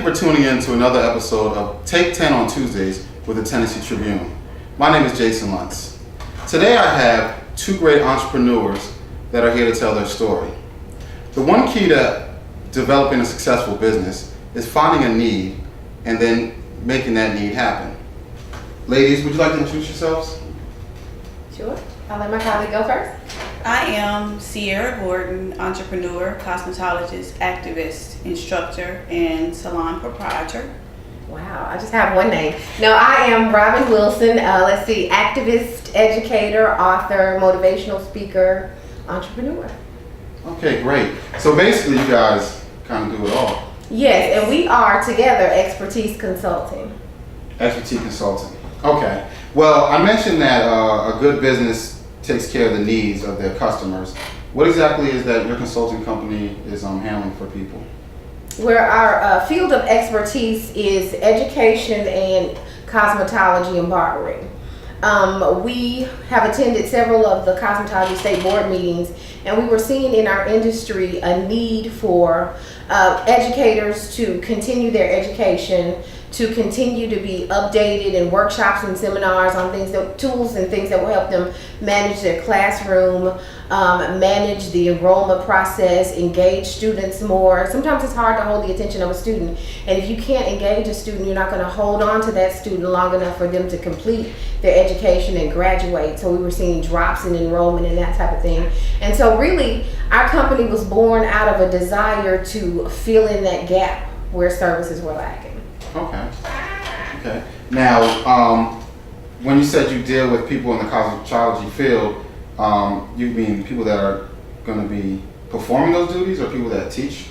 for tuning in to another episode of Take 10 on Tuesdays with the Tennessee Tribune. My name is Jason Luntz. Today I have two great entrepreneurs that are here to tell their story. The one key to developing a successful business is finding a need and then making that need happen. Ladies, would you like to introduce yourselves? Sure. I'll let my colleague go first. I am Ciara Gordon, entrepreneur, cosmetologist, activist, instructor, and salon proprietor. Wow, I just have one name. No, I am Robin Wilson. Activist, educator, author, motivational speaker, entrepreneur. Okay, great. So basically you guys kind of do it all. Yes, and we are together ExpertEase Consulting. ExpertEase Consulting. Okay. Well, I mentioned that a good business takes care of the needs of their customers. What exactly is that your consulting company is handling for people? Where our field of expertise is education and cosmetology and barbering. We have attended several of the cosmetology state board meetings, and we were seeing in our industry a need for educators to continue their education, to continue to be updated in workshops and seminars on tools and things that will help them manage their classroom, manage the enrollment process, engage students more. Sometimes it's hard to hold the attention of a student, and if you can't engage a student, you're not going to hold on to that student long enough for them to complete their education and graduate. So we were seeing drops in enrollment and that type of thing. And so really, our company was born out of a desire to fill in that gap where services were lacking. Okay. Now, when you said you deal with people in the cosmetology field, you mean people that are going to be performing those duties, or people that teach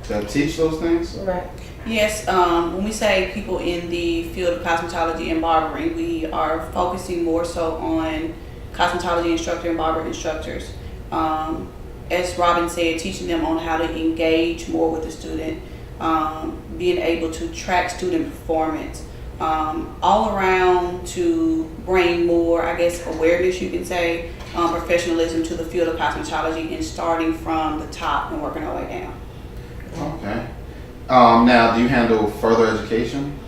those things? Right. Yes, when we say people in the field of cosmetology and barbering, we are focusing more so on cosmetology instructor and barber instructors. As Robin said, teaching them on how to engage more with the student, being able to track student performance, all around to bring more, awareness, you can say, professionalism to the field of cosmetology, and starting from the top and working our way down. Okay. Now, do you handle further education?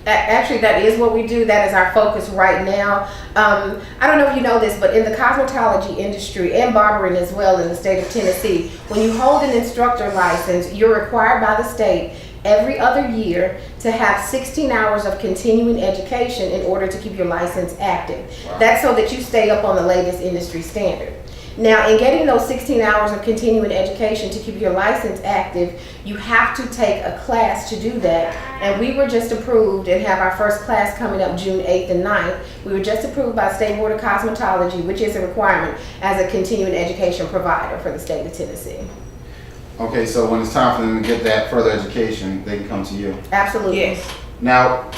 Actually, that is what we do. That is our focus right now. I don't know if you know this, but in the cosmetology industry and barbering as well in the state of Tennessee, when you hold an instructor license, you're required by the state every other year to have 16 hours of continuing education in order to keep your license active. Wow. That's so that you stay up on the latest industry standard. Now, in getting those 16 hours of continuing education to keep your license active, you have to take a class to do that. And we were just approved and have our first class coming up June 8th and 9th. We were just approved by State Board of Cosmetology, which is a requirement as a continuing education provider for the state of Tennessee. Okay, so when it's time for them to get that further education, they can come to you. Absolutely. Yes. Now,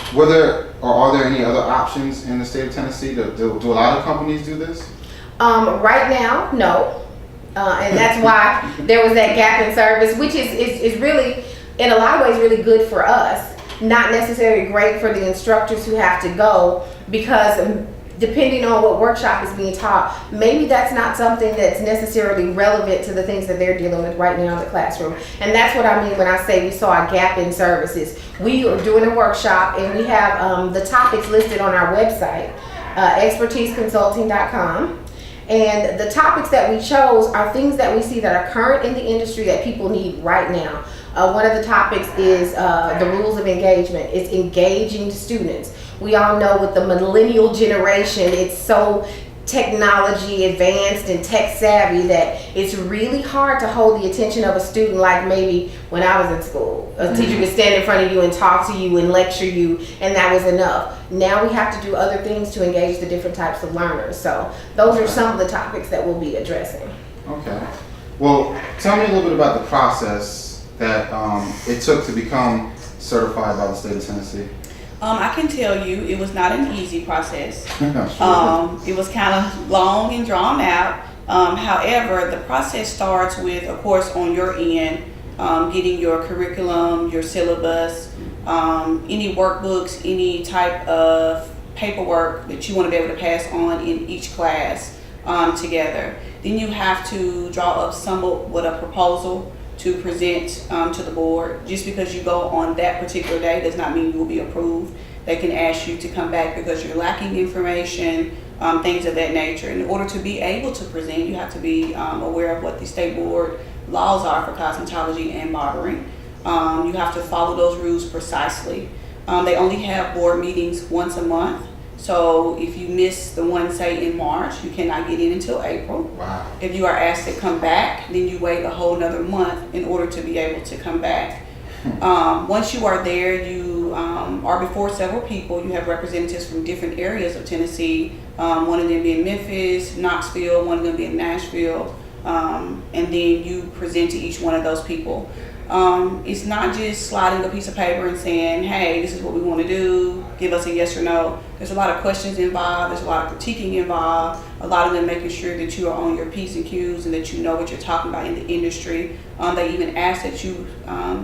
are there any other options in the state of Tennessee? Do a lot of companies do this? Right now, no. And that's why there was that gap in service, which is really, in a lot of ways, really good for us. Not necessarily great for the instructors who have to go, because depending on what workshop is being taught, maybe that's not something that's necessarily relevant to the things that they're dealing with right now in the classroom. And that's what I mean when I say we saw a gap in services. We are doing a workshop, and we have the topics listed on our website, ExpertEaseConsulting.com. And the topics that we chose are things that we see that are current in the industry that people need right now. One of the topics is the rules of engagement. It's engaging students. We all know with the millennial generation, it's so technology advanced and tech savvy that it's really hard to hold the attention of a student like maybe when I was in school. A teacher could stand in front of you and talk to you and lecture you, and that was enough. Now we have to do other things to engage the different types of learners. So those are some of the topics that we'll be addressing. Okay. Well, tell me a little bit about the process that it took to become certified by the state of Tennessee. I can tell you it was not an easy process. Sure. It was kind of long and drawn out. However, the process starts with, of course, on your end, getting your curriculum, your syllabus, any workbooks, any type of paperwork that you want to be able to pass on in each class together. Then you have to draw up somewhat a proposal to present to the board. Just because you go on that particular day does not mean you will be approved. They can ask you to come back because you're lacking information, things of that nature. In order to be able to present, you have to be aware of what the state board laws are for cosmetology and barbering. You have to follow those rules precisely. They only have board meetings once a month. So if you miss the one, say in March, you cannot get in until April. Wow. If you are asked to come back, then you wait a whole nother month in order to be able to come back. Once you are there, you are before several people. You have representatives from different areas of Tennessee. One of them being Memphis, Knoxville, one of them being Nashville. And then you present to each one of those people. It's not just sliding a piece of paper and saying, hey, this is what we want to do, give us a yes or no. There's a lot of questions involved, there's a lot of critiquing involved, a lot of them making sure that you are on your P's and Q's and that you know what you're talking about in the industry. They even ask that you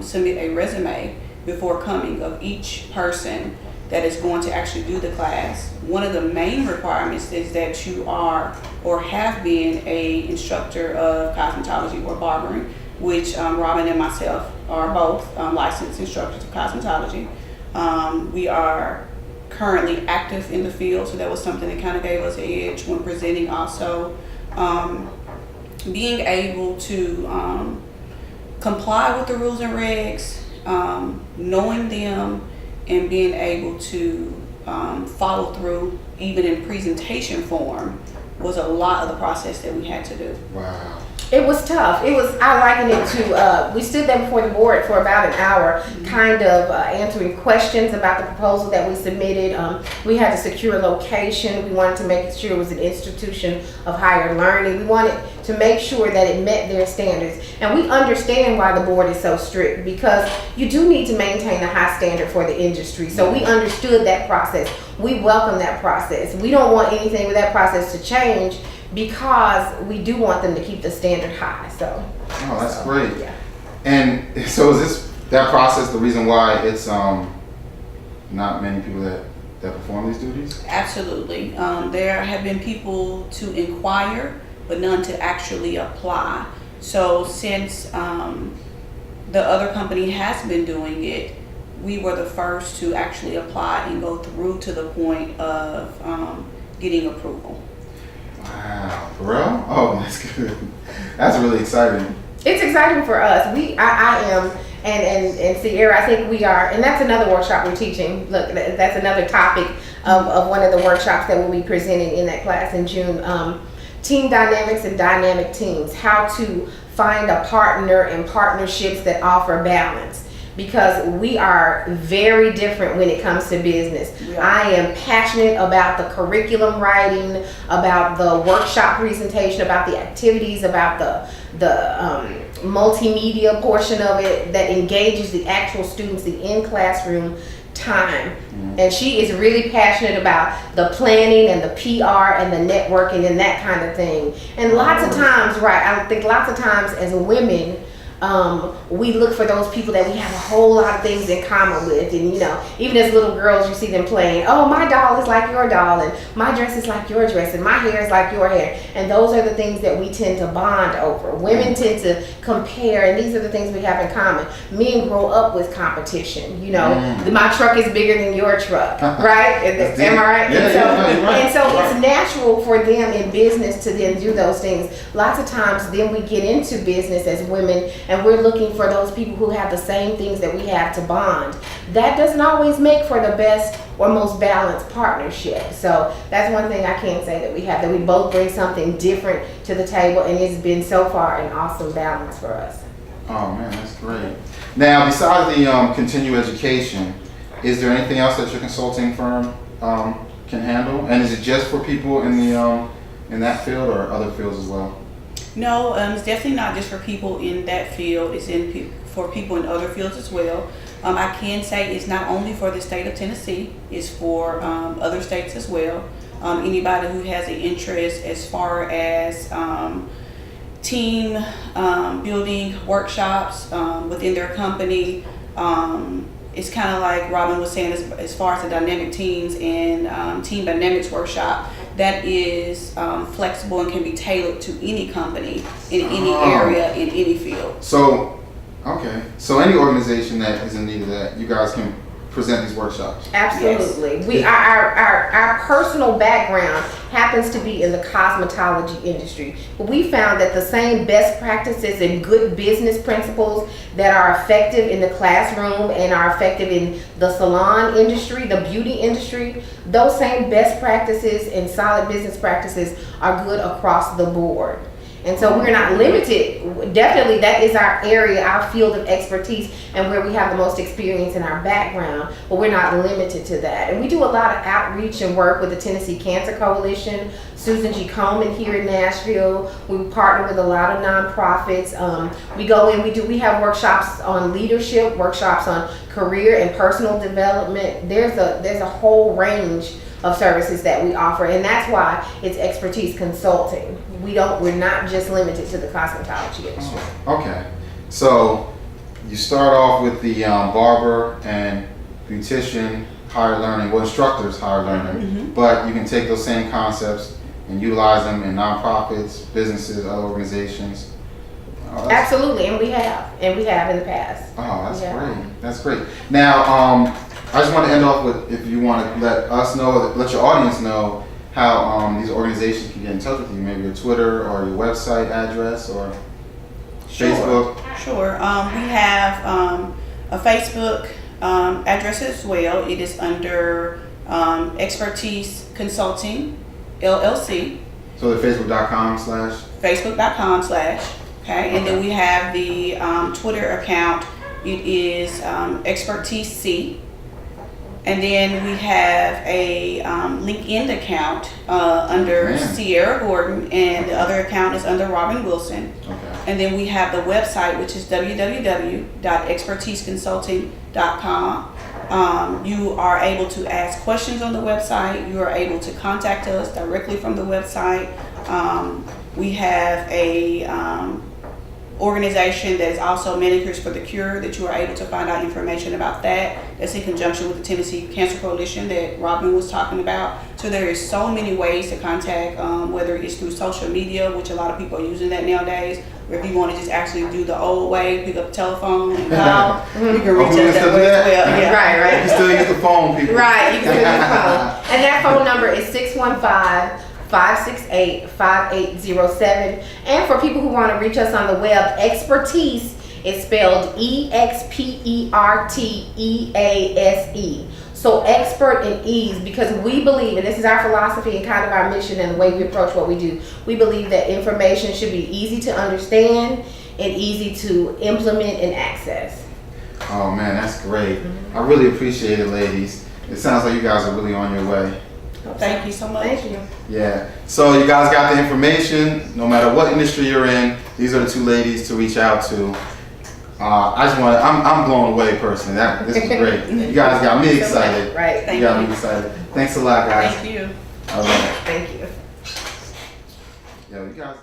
submit a resume before coming of each person that is going to actually do the class. One of the main requirements is that you are or have been an instructor of cosmetology or barbering, which Robin and myself are both licensed instructors of cosmetology. We are currently active in the field, so that was something that kind of gave us an edge when presenting also. Being able to comply with the rules and regs, knowing them, and being able to follow through even in presentation form was a lot of the process that we had to do. Wow. It was tough. I liken it to, we stood there before the board for about an hour, kind of answering questions about the proposal that we submitted. We had to secure a location. We wanted to make sure it was an institution of higher learning. We wanted to make sure that it met their standards. And we understand why the board is so strict, because you do need to maintain a high standard for the industry. So we understood that process. We welcome that process. We don't want anything with that process to change, because we do want them to keep the standard high. So That's great. Yeah. And so is that process the reason why it's not many people that perform these duties? Absolutely. There have been people to inquire, but none to actually apply. So since the other company has been doing it, we were the first to actually apply and go through to the point of getting approval. Wow, for real? Oh, that's good. That's really exciting. It's exciting for us. I am, and Ciara, I think we are, and that's another workshop we're teaching. Look, that's another topic of one of the workshops that we'll be presenting in that class in June. Team dynamics and dynamic teams, how to find a partner and partnerships that offer balance. Because we are very different when it comes to business. Yeah. I am passionate about the curriculum writing, about the workshop presentation, about the activities, about the multimedia portion of it that engages the actual students, the in-classroom time. And she is really passionate about the planning and the PR and the networking and that kind of thing. And lots of times, right, I think lots of times as women, we look for those people that we have a whole lot of things in common with. And you know, even as little girls, you see them playing, oh, my doll is like your doll, and my dress is like your dress, and my hair is like your hair. And those are the things that we tend to bond over. Women tend to compare, and these are the things we have in common. Men grow up with competition. You know, my truck is bigger than your truck, right? Am I right? Yeah, and so it's natural for them in business to then do those things. Lots of times then we get into business as women, and we're looking for those people who have the same things that we have to bond. That doesn't always make for the best or most balanced partnership. So that's one thing I can say that we have, that we both bring something different to the table, and it's been so far an awesome balance for us. Oh man, that's great. Now, besides the continuing education, is there anything else that your consulting firm can handle? And is it just for people in the in that field, or other fields as well? No, it's definitely not just for people in that field. It's for people in other fields as well. I can say it's not only for the state of Tennessee, it's for other states as well. Anybody who has an interest as far as team building workshops within their company. It's kind of like Robin was saying, as far as the dynamic teams and team dynamics workshop, that is flexible and can be tailored to any company in any area in any field. So Okay. So any organization that is in need of that, you guys can present these workshops. Absolutely. We our personal background happens to be in the cosmetology industry, but we found that the same best practices and good business principles that are effective in the classroom and are effective in the salon industry, the beauty industry, those same best practices and solid business practices are good across the board. And so we're not limited. Definitely that is our area, our field of expertise, and where we have the most experience in our background, but we're not limited to that. And we do a lot of outreach and work with the Tennessee Cancer Coalition, Susan G. Komen here in Nashville. We partner with a lot of nonprofits. We go in, we have workshops on leadership, workshops on career and personal development. There's a whole range of services that we offer, and that's why it's ExpertEase Consulting. We're not just limited to the cosmetology industry. Okay. So you start off with the barber and beautician higher learning, well, instructors higher learning, but you can take those same concepts and utilize them in nonprofits, businesses, other organizations. Absolutely, and we have in the past. Oh, that's great. That's great. Now, I just want to end off with, if you want to let us know, or let your audience know how these organizations can get in touch with you, maybe your Twitter or your website address or Facebook. Sure. We have a Facebook address as well. It is under ExpertEase Consulting LLC. So the facebook.com/. Facebook.com/. Okay. And then we have the Twitter account. It is ExpertEase. And then we have a LinkedIn account under Ciara Gordon, and the other account is under Robin Wilson. Okay. And then we have the website, which is www.expertiseconsulting.com. You are able to ask questions on the website. You are able to contact us directly from the website. We have a organization that is also Manicures for the Cure, that you are able to find out information about that. That's in conjunction with the Tennessee Cancer Coalition that Robin was talking about. So there is so many ways to contact, whether it's through social media, which a lot of people are using that nowadays, or if you want to just actually do the old way, pick up the telephone and call, you can reach us that way as well. Yeah. Right. You can still use the phone, people. Right, you can use the phone. And that phone number is 615-568-5807. And for people who want to reach us on the web, ExpertEase is spelled EXPERTEASE. So expert and ease, because we believe, and this is our philosophy and kind of our mission and the way we approach what we do, we believe that information should be easy to understand and easy to implement and access. Oh man, that's great. I really appreciate it, ladies. It sounds like you guys are really on your way. Thank you so much. Thank you. Yeah. So you guys got the information. No matter what industry you're in, these are the two ladies to reach out to. I'm blown away personally. This is great. You guys got me excited. Right. You got me excited. Thanks a lot, guys. Thank you. All right. Thank you. Yeah, you guys.